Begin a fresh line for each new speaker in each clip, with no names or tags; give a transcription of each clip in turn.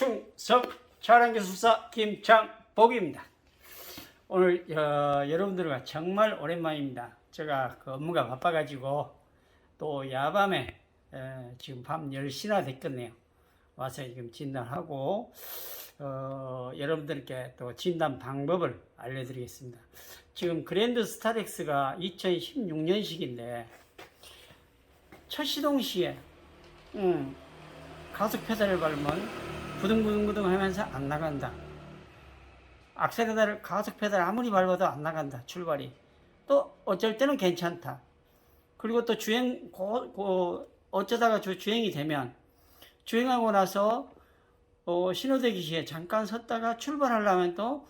충성 차량기술사 김창복입니다. 오늘 여러분들과 정말 오랜만입니다. 제가 그 업무가 바빠가지고 또 야밤에 지금 밤 10시나 됐겠네요. 와서 지금 진단하고 여러분들께 또 진단 방법을 알려드리겠습니다. 지금 그랜드 스타렉스가 2016년식인데 첫 시동 시에 가속 페달을 밟으면 부둥부둥부둥 하면서 안 나간다. 악셀레터를 가속 페달 아무리 밟아도 안 나간다. 출발이. 또 어쩔 때는 괜찮다. 그리고 또 주행 어쩌다가 주행이 되면 주행하고 나서 신호대기 시에 잠깐 섰다가 출발하려면 또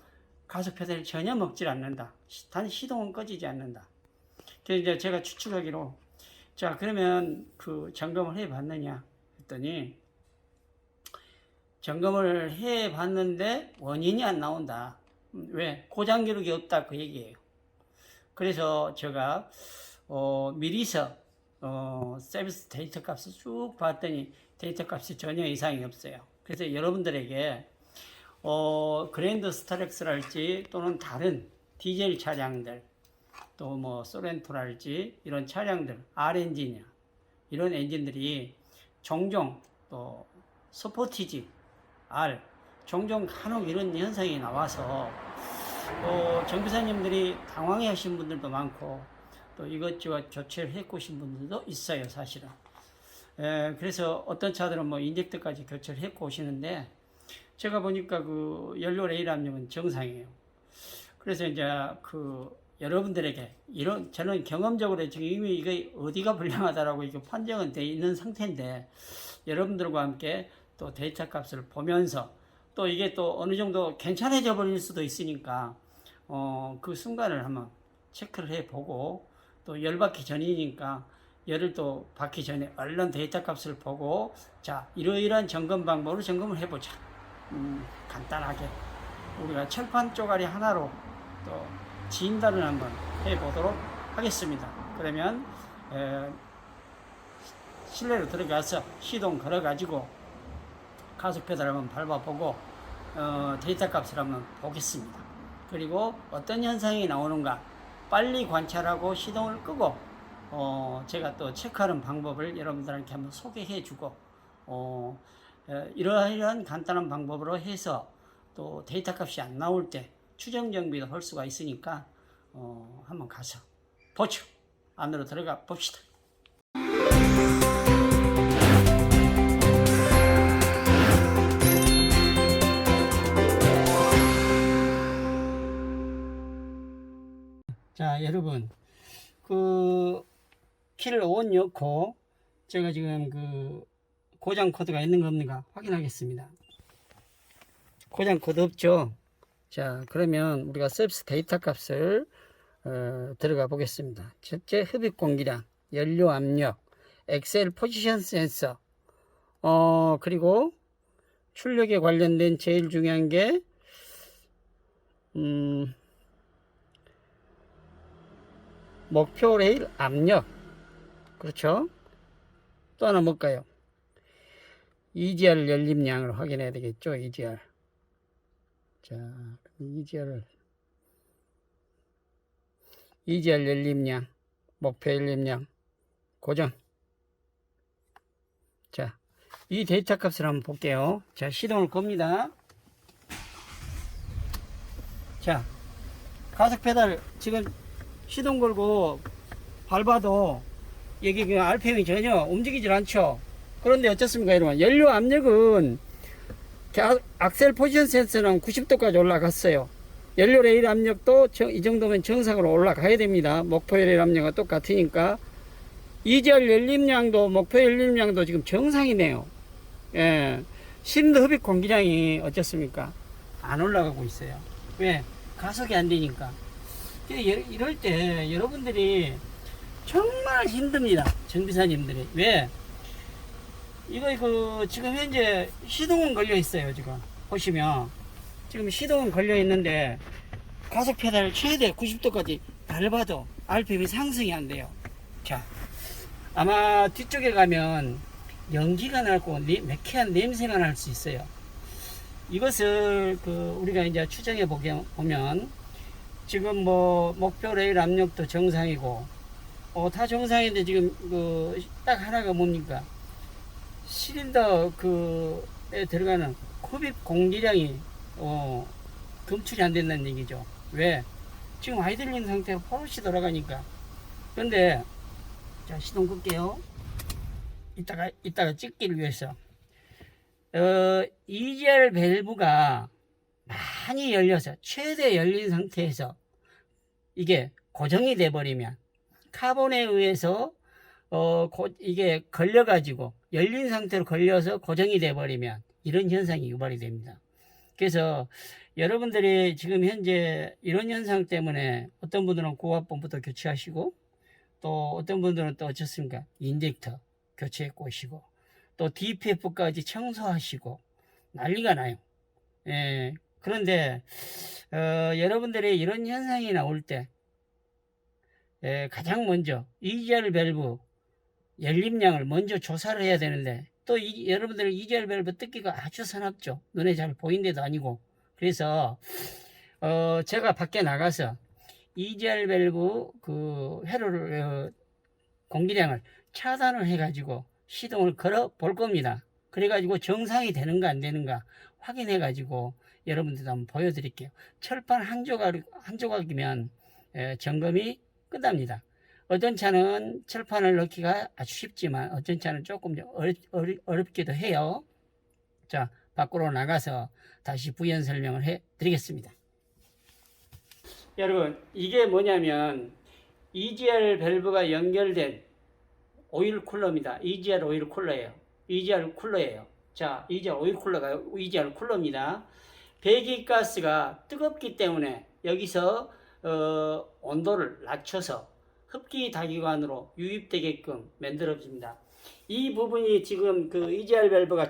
가속 페달이 전혀 먹질 않는다. 단 시동은 꺼지지 않는다. 그래서 이제 제가 추측하기로 자 그러면 그 점검을 해 봤느냐 했더니 점검을 해 봤는데 원인이 안 나온다. 왜? 고장 기록이 없다 그 얘기예요. 그래서 제가 미리서 서비스 데이터 값을 쭉 봤더니 데이터 값이 전혀 이상이 없어요. 그래서 여러분들에게 그랜드 스타렉스랄지 또는 다른 디젤 차량들 또 뭐 소렌토랄지 이런 차량들 R엔진이야 이런 엔진들이 종종 또 스포티지 R 종종 간혹 이런 현상이 나와서 정비사님들이 당황해 하신 분들도 많고 또 이것저것 교체를 해 오신 분들도 있어요 사실은. 그래서 어떤 차들은 뭐 인젝터까지 교체를 해 오시는데 제가 보니까 그 연료 레일 압력은 정상이에요. 그래서 이제 그 여러분들에게 저는 경험적으로 지금 이미 이게 어디가 불량하다라고 이게 판정은 돼 있는 상태인데 여러분들과 함께 또 데이터 값을 보면서 또 이게 또 어느 정도 괜찮아져 버릴 수도 있으니까 그 순간을 한번 체크를 해 보고 또 열 받기 전이니까 열을 또 받기 전에 얼른 데이터 값을 보고 자 이러이러한 점검 방법으로 점검을 해 보자. 간단하게 우리가 철판 쪼가리 하나로 또 진단을 한번 해 보도록 하겠습니다. 그러면 실내로 들어가서 시동 걸어 가지고 가속 페달 한번 밟아보고 데이터 값을 한번 보겠습니다. 그리고 어떤 현상이 나오는가 빨리 관찰하고 시동을 끄고 제가 또 체크하는 방법을 여러분들한테 한번 소개해 주고 이러한 간단한 방법으로 해서 또 데이터 값이 안 나올 때 추정 정비도 할 수가 있으니까 한번 가서 보죠. 안으로 들어가 봅시다. 자 여러분 그 키를 ON 넣고 제가 지금 그 고장 코드가 있는 거 없는가 확인하겠습니다. 고장 코드 없죠. 자 그러면 우리가 서비스 데이터 값을 들어가 보겠습니다. 첫째 흡입 공기량, 연료 압력, 엑셀 포지션 센서 그리고 출력에 관련된 제일 중요한 게 목표 레일 압력 그렇죠. 또 하나 뭘까요? EGR 열림량을 확인해야 되겠죠. EGR 자 EGR 열림량 목표 열림량 고정. 자 이 데이터 값을 한번 볼게요. 자 시동을 겁니다. 자 가속 페달 지금 시동 걸고 밟아도 여기 그냥 RPM이 전혀 움직이질 않죠. 그런데 어떻습니까 여러분? 연료 압력은 악셀 포지션 센서는 90도까지 올라갔어요. 연료 레일 압력도 이 정도면 정상으로 올라가야 됩니다. 목표 레일 압력과 똑같으니까 EGR 열림량도 목표 열림량도 지금 정상이네요. 예. 실린더 흡입 공기량이 어떻습니까? 안 올라가고 있어요. 왜? 가속이 안 되니까. 이럴 때 여러분들이 정말 힘듭니다. 정비사님들이. 왜? 이거 지금 현재 시동은 걸려 있어요. 지금 보시면 지금 시동은 걸려 있는데 가속 페달을 최대 90도까지 밟아도 RPM이 상승이 안 돼요. 자 아마 뒤쪽에 가면 연기가 나고 매캐한 냄새가 날 수 있어요. 이것을 우리가 이제 추정해 보면 지금 뭐 목표 레일 압력도 정상이고 다 정상인데 지금 딱 하나가 뭡니까? 실린더 에 들어가는 흡입 공기량이 검출이 안 된다는 얘기죠. 왜? 지금 아이들린 상태로 포르시 돌아가니까. 근데 자, 시동 끌게요. 이따가 찍기를 위해서 EGR 밸브가 많이 열려서 최대 열린 상태에서 이게 고정이 돼 버리면 카본에 의해서 이게 걸려가지고 열린 상태로 걸려서 고정이 돼 버리면 이런 현상이 유발이 됩니다. 그래서 여러분들이 지금 현재 이런 현상 때문에 어떤 분들은 고압범부터 교체하시고 또 어떤 분들은 또 어떻습니까? 인젝터 교체해 꼬시고 또 DPF까지 청소하시고 난리가 나요. 예, 그런데 여러분들이 이런 현상이 나올 때 가장 먼저 EGR 밸브 열림량을 먼저 조사를 해야 되는데 또 여러분들 EGR 밸브 뜯기가 아주 사납죠. 눈에 잘 보이는 데도 아니고. 그래서 제가 밖에 나가서 EGR 밸브 회로를 공기량을 차단을 해가지고 시동을 걸어 볼 겁니다. 그래가지고 정상이 되는가 안 되는가 확인해가지고 여러분들도 한번 보여드릴게요. 철판 한 조각이면 점검이 끝납니다. 어떤 차는 철판을 넣기가 아주 쉽지만 어떤 차는 조금 어렵기도 해요. 자, 밖으로 나가서 다시 부연 설명을 해 드리겠습니다. 여러분, 이게 뭐냐면 EGR 밸브가 연결된 오일 쿨러입니다. EGR 오일 쿨러예요. EGR 쿨러예요. 자, EGR 오일 쿨러가 EGR 쿨러입니다. 배기가스가 뜨겁기 때문에 여기서 온도를 낮춰서 흡기 다기관으로 유입되게끔 만들어집니다. 이 부분이 지금 EGR 밸브가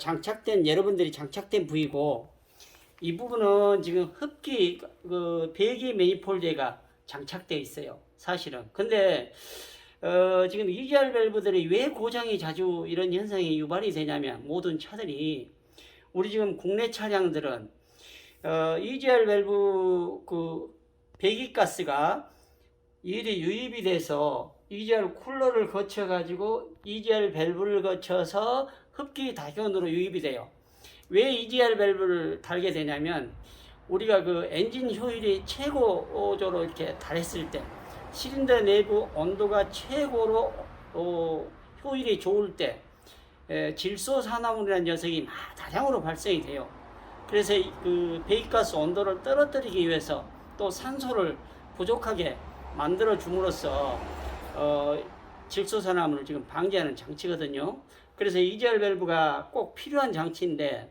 여러분들이 장착된 부위고, 이 부분은 지금 흡기 배기 매니폴드가 장착되어 있어요. 사실은. 근데 지금 EGR 밸브들이 왜 고장이 자주 이런 현상이 유발이 되냐면, 모든 차들이 우리 지금 국내 차량들은 EGR 밸브 배기가스가 일이 유입이 돼서 EGR 쿨러를 거쳐 가지고 EGR 밸브를 거쳐서 흡기 다기관으로 유입이 돼요. 왜 EGR 밸브를 달게 되냐면, 우리가 엔진 효율이 최고조로 이렇게 달했을 때, 실린더 내부 온도가 최고로 효율이 좋을 때 질소산화물이라는 녀석이 다량으로 발생이 돼요. 그래서 배기가스 온도를 떨어뜨리기 위해서 또 산소를 부족하게 만들어 줌으로써 질소산화물을 지금 방지하는 장치거든요. 그래서 EGR 밸브가 꼭 필요한 장치인데,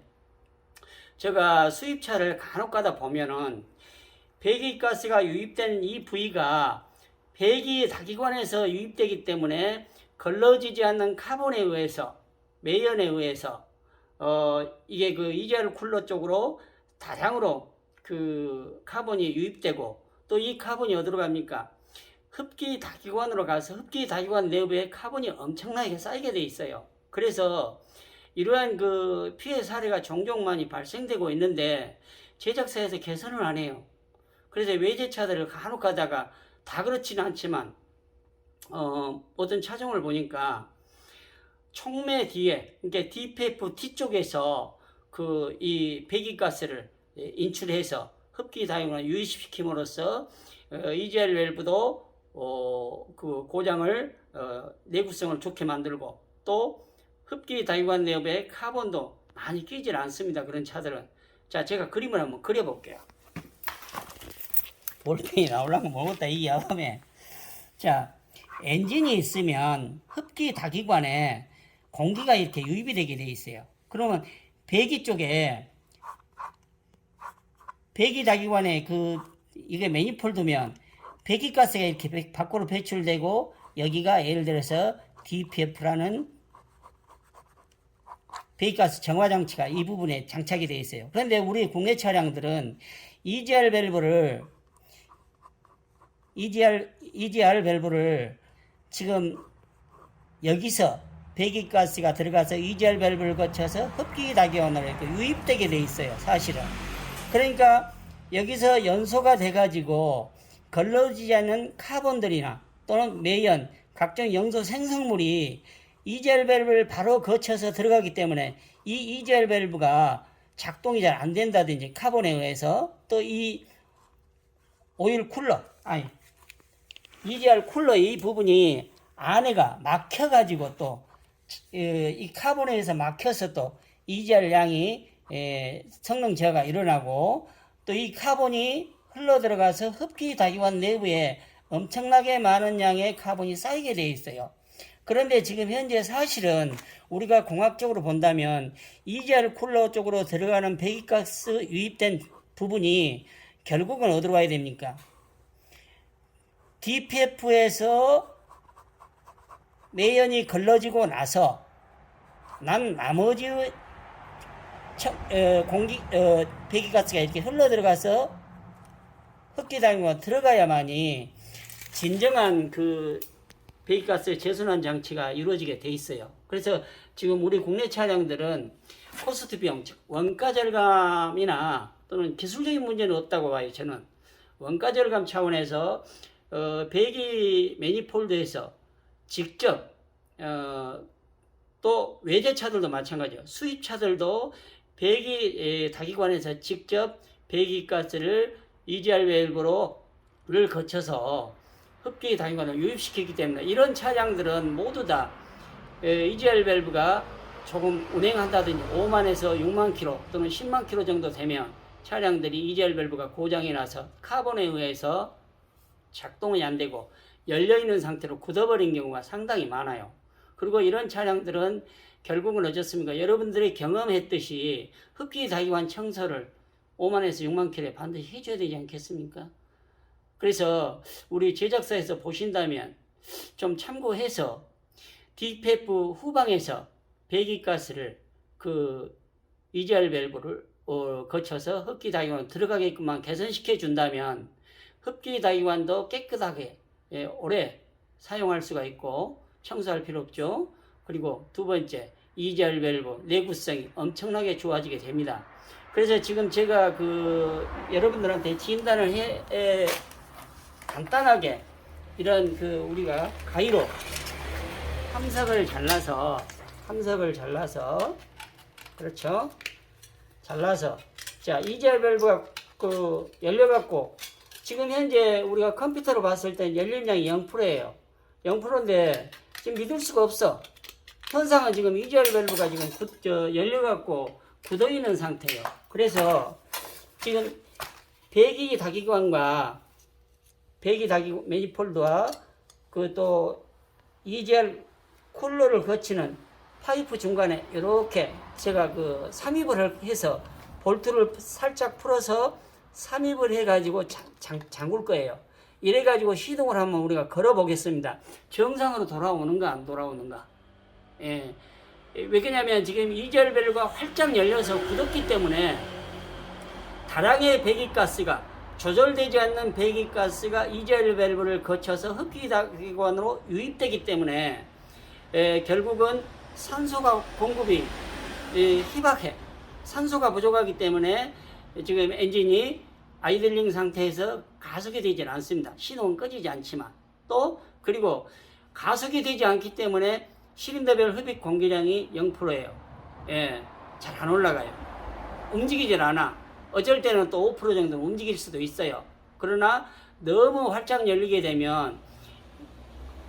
제가 수입차를 간혹 가다 보면은 배기가스가 유입되는 이 부위가 배기 다기관에서 유입되기 때문에 걸러지지 않는 카본에 의해서, 매연에 의해서 이게 EGR 쿨러 쪽으로 다량으로 카본이 유입되고, 또 이 카본이 어디로 갑니까? 흡기 다기관으로 가서 흡기 다기관 내부에 카본이 엄청나게 쌓이게 돼 있어요. 그래서 이러한 피해 사례가 종종 많이 발생되고 있는데 제작사에서 개선을 안 해요. 그래서 외제차들을 간혹 가다가, 다 그렇지는 않지만 어떤 차종을 보니까 촉매 뒤에, 그러니까 DPF 뒤쪽에서 이 배기가스를 인출해서 흡기 다기관을 유입시킴으로써 EGR 밸브도 고장을 내구성을 좋게 만들고, 또 흡기 다기관 내부에 카본도 많이 끼질 않습니다. 그런 차들은. 자, 제가 그림을 한번 그려볼게요. 볼펜이 나오려면 먹었다 이 야밤에. 자, 엔진이 있으면 흡기 다기관에 공기가 이렇게 유입이 되게 돼 있어요. 그러면 배기 쪽에, 배기 다기관에 이게 매니폴드면 배기가스가 이렇게 밖으로 배출되고, 여기가 예를 들어서 DPF라는 배기가스 정화장치가 이 부분에 장착이 되어 있어요. 그런데 우리 국내 차량들은 EGR 밸브를 지금 여기서 배기가스가 들어가서 이젤 밸브를 거쳐서 흡기 다기관으로 이렇게 유입되게 돼 있어요. 사실은. 그러니까 여기서 연소가 돼가지고 걸러지지 않는 카본들이나 또는 매연, 각종 영소 생성물이 이젤 밸브를 바로 거쳐서 들어가기 때문에 이 이젤 밸브가 작동이 잘 안 된다든지 카본에 의해서 또 이 오일 쿨러, 이젤 쿨러 이 부분이 안에가 막혀가지고 또 이 카본에 의해서 막혀서 또 이젤 양이 성능 저하가 일어나고 또 이 카본이 흘러 들어가서 흡기 다기관 내부에 엄청나게 많은 양의 카본이 쌓이게 되어 있어요. 그런데 지금 현재 사실은 우리가 공학적으로 본다면 이젤 쿨러 쪽으로 들어가는 배기가스 유입된 부분이 결국은 어디로 가야 됩니까? DPF에서 매연이 걸러지고 나서 나머지 배기가스가 이렇게 흘러 들어가서 흡기다기관 들어가야만이 진정한 그 배기가스 재순환 장치가 이루어지게 돼 있어요. 그래서 지금 우리 국내 차량들은 코스트 비용, 즉 원가 절감이나 또는 기술적인 문제는 없다고 봐요. 저는 원가 절감 차원에서 배기 매니폴드에서 직접 또 외제차들도 마찬가지예요. 수입차들도 배기 다기관에서 직접 배기가스를 EGR 밸브를 거쳐서 흡기 다기관을 유입시키기 때문에 이런 차량들은 모두 다 EGR 밸브가 조금 운행한다든지 5만에서 6만 킬로 또는 10만 킬로 정도 되면 차량들이 EGR 밸브가 고장이 나서 카본에 의해서 작동이 안 되고 열려있는 상태로 굳어버린 경우가 상당히 많아요. 그리고 이런 차량들은 결국은 어떻습니까? 여러분들이 경험했듯이 흡기 다기관 청소를 5만에서 6만 킬로에 반드시 해줘야 되지 않겠습니까? 그래서 우리 제작사에서 보신다면 좀 참고해서 DPF 후방에서 배기가스를 그 EGR 밸브를 거쳐서 흡기 다기관 들어가게끔만 개선시켜 준다면 흡기 다기관도 깨끗하게 오래 사용할 수가 있고 청소할 필요 없죠. 그리고 두 번째 EGR 밸브 내구성이 엄청나게 좋아지게 됩니다. 그래서 지금 제가 여러분들한테 진단을 간단하게 이런 우리가 가위로 함석을 잘라서 그렇죠. 잘라서 자 EGR 밸브가 열려갖고 지금 현재 우리가 컴퓨터로 봤을 때 열림량이 0%예요. 0%인데 지금 믿을 수가 없어. 현상은 지금 EGR 밸브가 지금 열려갖고 굳어있는 상태예요. 그래서 지금 배기 다기관과 배기 다기관 매니폴드와 또 EGR 쿨러를 거치는 파이프 중간에 이렇게 제가 삽입을 해서 볼트를 살짝 풀어서 삽입을 해가지고 잠글 거예요. 이래가지고 시동을 한번 우리가 걸어 보겠습니다. 정상으로 돌아오는가 안 돌아오는가. 예. 왜 그러냐면 지금 EGR 밸브가 활짝 열려서 굳었기 때문에 다량의 배기가스가 조절되지 않는 배기가스가 EGR 밸브를 거쳐서 흡기다기관으로 유입되기 때문에 결국은 산소가 공급이 희박해. 산소가 부족하기 때문에 지금 엔진이 아이들링 상태에서 가속이 되지 않습니다. 시동은 꺼지지 않지만 또 그리고 가속이 되지 않기 때문에 시린더별 흡입 공기량이 0%예요. 예, 잘 안 올라가요. 움직이질 않아. 어쩔 때는 또 5% 정도 움직일 수도 있어요. 그러나 너무 활짝 열리게 되면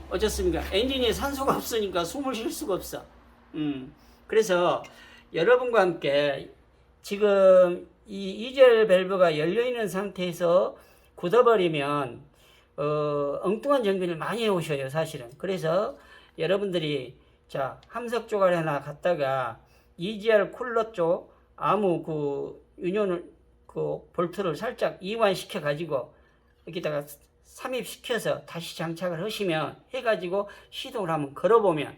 어떻습니까? 엔진에 산소가 없으니까 숨을 쉴 수가 없어. 그래서 여러분과 함께 지금 이 EGR 밸브가 열려있는 상태에서 굳어버리면 엉뚱한 정비를 많이 해오셔요. 사실은. 그래서 여러분들이 함석 조각 하나 갖다가 EGR 쿨러 쪽 아무 유년을 볼트를 살짝 이완시켜 가지고 여기다가 삽입시켜서 다시 장착을 하시면 해가지고 시동을 한번 걸어보면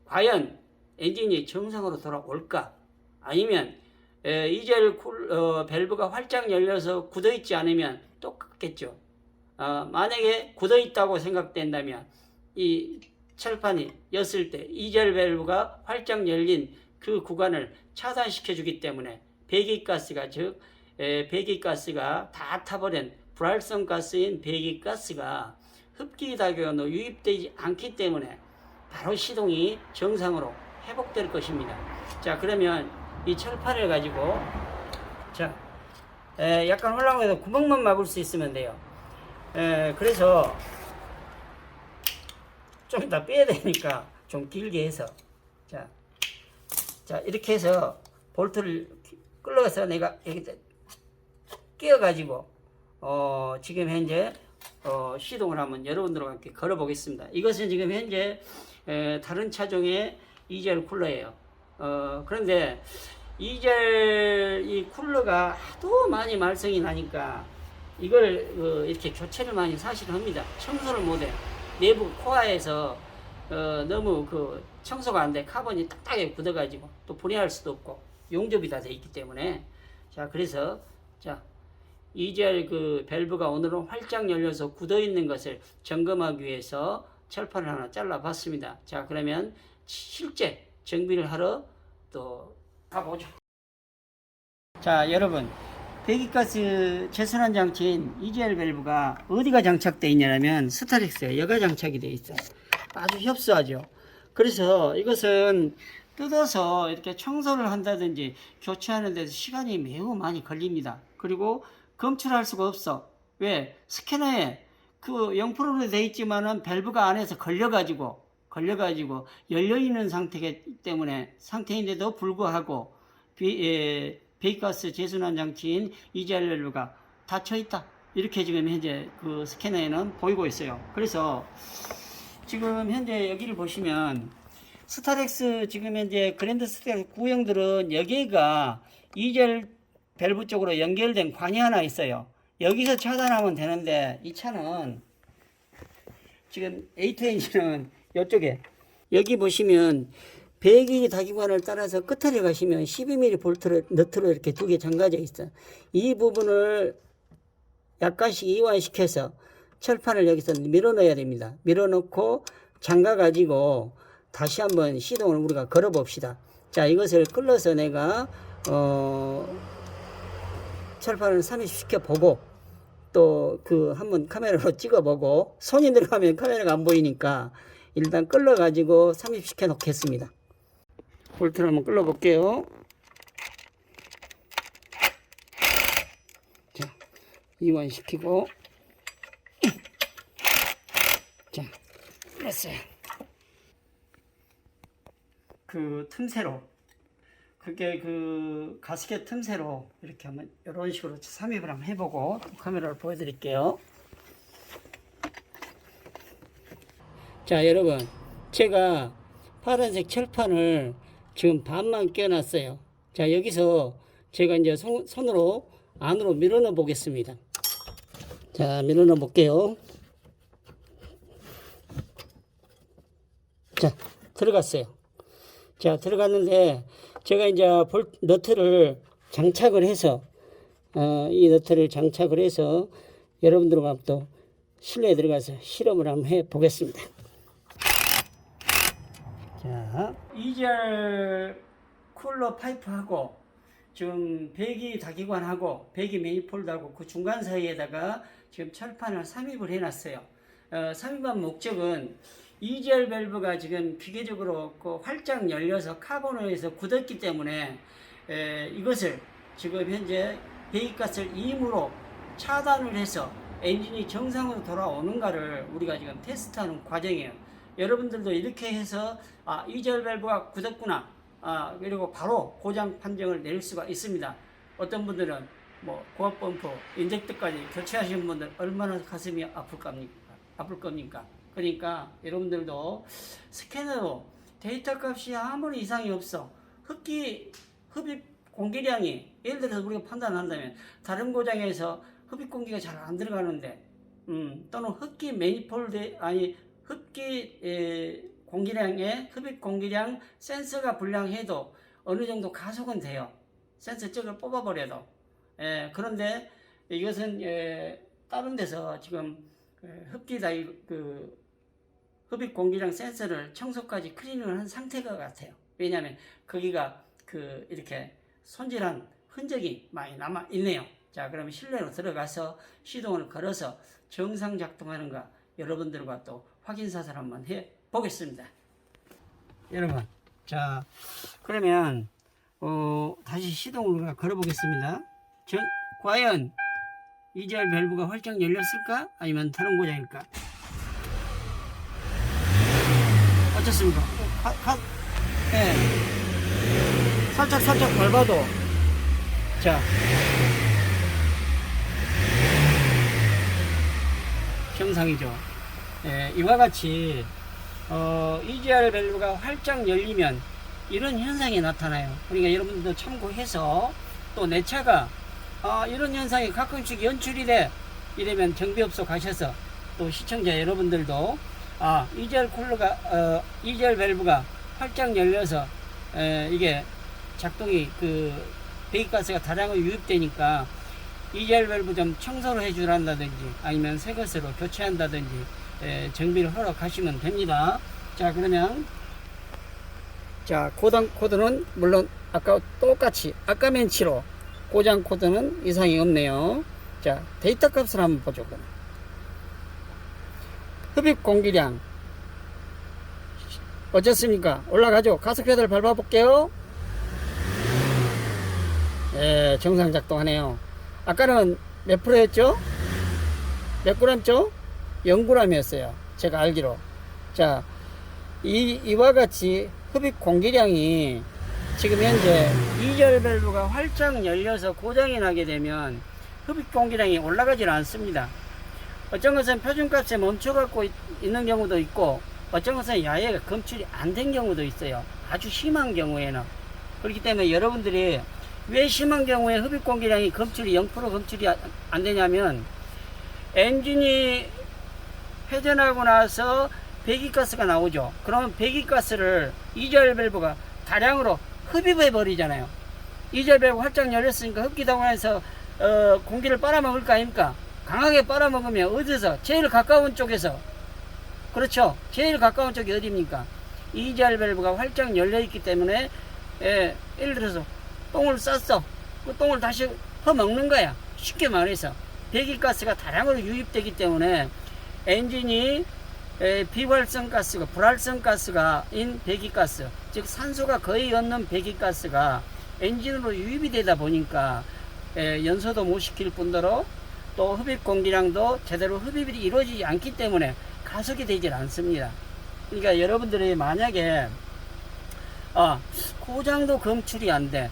과연 엔진이 정상으로 돌아올까? 아니면 EGR 밸브가 활짝 열려서 굳어있지 않으면 똑같겠죠. 만약에 굳어있다고 생각된다면 이 철판이었을 때 이젤 밸브가 활짝 열린 그 구간을 차단시켜 주기 때문에 배기가스가 즉 배기가스가 다 타버린 불활성 가스인 배기가스가 흡기다교로 유입되지 않기 때문에 바로 시동이 정상으로 회복될 것입니다. 자, 그러면 이 철판을 가지고 자, 약간 홀랑해서 구멍만 막을 수 있으면 돼요. 그래서 좀 이따 빼야 되니까 좀 길게 해서 자 이렇게 해서 볼트를 끌어서 내가 여기다 끼워 가지고 지금 현재 시동을 한번 여러분들과 함께 걸어 보겠습니다. 이것은 지금 현재 다른 차종의 이젤 쿨러예요. 그런데 이젤 이 쿨러가 하도 많이 말썽이 나니까 이걸 이렇게 교체를 많이 사실 합니다. 청소를 못해. 내부 코어에서 너무 청소가 안 돼. 카본이 딱딱하게 굳어가지고 또 분해할 수도 없고 용접이 다 돼 있기 때문에 자, 그래서 자, 이젤 밸브가 오늘은 활짝 열려서 굳어 있는 것을 점검하기 위해서 철판을 하나 잘라 봤습니다. 자, 그러면 실제 정비를 하러 또 가보죠. 자, 여러분, 배기가스 재순환 장치인 이젤 밸브가 어디가 장착되어 있냐면 스타렉스에 여가 장착이 되어 있어요. 아주 협소하죠. 그래서 이것은 뜯어서 이렇게 청소를 한다든지 교체하는 데서 시간이 매우 많이 걸립니다. 그리고 검출할 수가 없어. 왜? 스캐너에 0%로 되어 있지만은 밸브가 안에서 걸려가지고 열려있는 상태인데도 불구하고 배기가스 재순환 장치인 이젤 밸브가 닫혀있다. 이렇게 지금 현재 스캐너에는 보이고 있어요. 그래서 지금 현재 여기를 보시면 스타렉스 지금 현재 그랜드 스타렉스 구형들은 여기가 이젤 밸브 쪽으로 연결된 관이 하나 있어요. 여기서 차단하면 되는데 이 차는 지금 A2 엔진은 이쪽에 여기 보시면 배기 다기관을 따라서 끝에 가시면 12mm 볼트를 너트로 이렇게 두 개 잠가져 있어요. 이 부분을 약간씩 이완시켜서 철판을 여기서 밀어 넣어야 됩니다. 밀어 넣고 잠가 가지고 다시 한번 시동을 우리가 걸어 봅시다. 자, 이것을 끌어서 내가 철판을 삽입시켜 보고 또 한번 카메라로 찍어 보고 손이 들어가면 카메라가 안 보이니까 일단 끌어 가지고 삽입시켜 놓겠습니다. 볼트를 한번 끌어 볼게요. 자, 이완시키고 자, 됐어요. 틈새로 그게 가스켓 틈새로 이렇게 한번 이런 식으로 삽입을 한번 해보고 카메라를 보여드릴게요. 자, 여러분, 제가 파란색 철판을 지금 반만 껴놨어요. 자, 여기서 제가 이제 손으로 안으로 밀어 넣어 보겠습니다. 자, 밀어 넣어 볼게요. 자, 들어갔어요. 자, 들어갔는데 제가 이제 너트를 장착을 해서 이 너트를 장착을 해서 여러분들과 또 실내에 들어가서 실험을 한번 해 보겠습니다. 자, 이젤 쿨러 파이프하고 지금 배기 다기관하고 배기 매니폴드하고 그 중간 사이에다가 지금 철판을 삽입을 해놨어요. 삽입한 목적은 이젤 밸브가 지금 기계적으로 활짝 열려서 카본에서 굳었기 때문에 이것을 지금 현재 배기가스를 임으로 차단을 해서 엔진이 정상으로 돌아오는가를 우리가 지금 테스트하는 과정이에요. 여러분들도 이렇게 해서 이젤 밸브가 굳었구나 그리고 바로 고장 판정을 내릴 수가 있습니다. 어떤 분들은 고압 펌프, 인젝터까지 교체하시는 분들 얼마나 가슴이 아플 겁니까? 그러니까 여러분들도 스캐너로 데이터 값이 아무리 이상이 없어 흡입 공기량이 예를 들어서 우리가 판단한다면 다른 고장에서 흡입 공기가 잘 안 들어가는데 또는 흡기 매니폴드 흡입 공기량 센서가 불량해도 어느 정도 가속은 돼요. 센서 쪽을 뽑아버려도. 그런데 이것은 다른 데서 지금 흡입 공기량 센서를 청소까지 클리닝을 한 상태가 같아요. 왜냐하면 거기가 이렇게 손질한 흔적이 많이 남아 있네요. 자, 그러면 실내로 들어가서 시동을 걸어서 정상 작동하는가 여러분들과 또 확인 사살 한번 해 보겠습니다. 여러분, 자, 그러면 다시 시동을 걸어 보겠습니다. 과연 EGR 밸브가 활짝 열렸을까? 아니면 다른 고장일까? 어떻습니까? 네. 살짝 밟아도, 자, 정상이죠. 예, 이와 같이 EGR 밸브가 활짝 열리면 이런 현상이 나타나요. 그러니까 여러분들도 참고해서 또 내 차가 이런 현상이 가끔씩 연출이 돼 이러면 정비업소 가셔서 또 시청자 여러분들도 EGR 밸브가 활짝 열려서 이게 작동이 배기가스가 다량으로 유입되니까 EGR 밸브 좀 청소를 해주란다든지 아니면 새 것으로 교체한다든지 정비를 허락하시면 됩니다. 자, 그러면 고장 코드는 물론 아까 똑같이 아까 멘치로 고장 코드는 이상이 없네요. 자, 데이터 값을 한번 보죠. 그럼 흡입 공기량 어떻습니까? 올라가죠? 가속 페달 밟아 볼게요. 예, 정상 작동하네요. 아까는 몇 프로였죠? 몇 g죠? 0g이었어요. 제가 알기로. 자, 이와 같이 흡입 공기량이 지금 현재 EGR 밸브가 활짝 열려서 고장이 나게 되면 흡입 공기량이 올라가질 않습니다. 어떤 것은 표준값에 멈춰갖고 있는 경우도 있고 어떤 것은 야외가 검출이 안 된 경우도 있어요. 아주 심한 경우에는. 그렇기 때문에 여러분들이 왜 심한 경우에 흡입 공기량이 검출이 0% 검출이 안 되냐면 엔진이 회전하고 나서 배기가스가 나오죠. 그러면 배기가스를 EGR 밸브가 다량으로 흡입해 버리잖아요. EGR 밸브 활짝 열렸으니까 흡기동원해서 공기를 빨아먹을 거 아닙니까? 강하게 빨아먹으면 어디서? 제일 가까운 쪽에서. 그렇죠. 제일 가까운 쪽이 어디입니까? EGR 밸브가 활짝 열려있기 때문에 예를 들어서 똥을 쌌어. 그 똥을 다시 퍼먹는 거야. 쉽게 말해서 배기가스가 다량으로 유입되기 때문에 엔진이 비활성 가스가 불활성 가스가 인 배기가스, 즉 산소가 거의 없는 배기가스가 엔진으로 유입이 되다 보니까 연소도 못 시킬 뿐더러 또 흡입 공기량도 제대로 흡입이 이루어지지 않기 때문에 가속이 되질 않습니다. 그러니까 여러분들이 만약에 고장도 검출이 안 돼,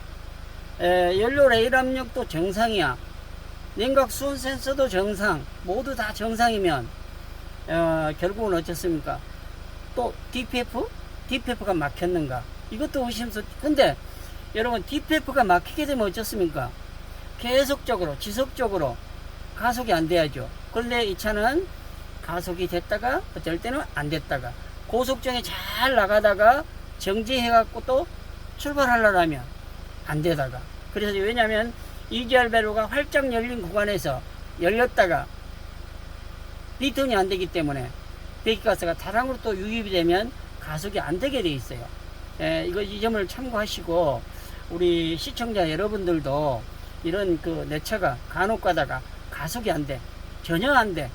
연료 레일 압력도 정상이야, 냉각 수온 센서도 정상, 모두 다 정상이면 결국은 어떻습니까? 또 DPF가 막혔는가? 이것도 의심스럽. 근데 여러분, DPF가 막히게 되면 어떻습니까? 계속적으로 지속적으로 가속이 안 돼야죠. 그런데 이 차는 가속이 됐다가 어쩔 때는 안 됐다가 고속정에 잘 나가다가 정지해갖고 또 출발하려면 안 되다가. 그래서 왜냐면 EGR 밸브가 활짝 열린 구간에서 열렸다가 리턴이 안 되기 때문에 배기가스가 다량으로 또 유입이 되면 가속이 안 되게 돼 있어요. 이 점을 참고하시고 우리 시청자 여러분들도 이런 내 차가 간혹 가다가 가속이 안 돼, 전혀 안 돼,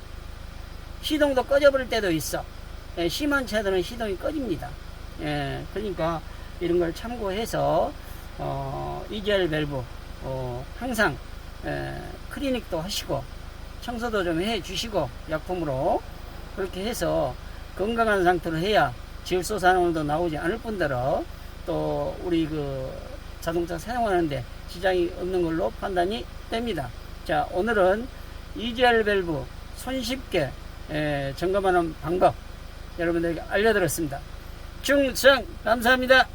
시동도 꺼져버릴 때도 있어. 심한 차들은 시동이 꺼집니다. 그러니까 이런 걸 참고해서 EGR 밸브 항상 클리닉도 하시고 청소도 좀 해 주시고 약품으로 그렇게 해서 건강한 상태로 해야 질소산화물도 나오지 않을 뿐더러 또 우리 자동차 사용하는데 지장이 없는 걸로 판단이 됩니다. 자, 오늘은 EGR 밸브 손쉽게 점검하는 방법 여러분들에게 알려드렸습니다. 충성 감사합니다.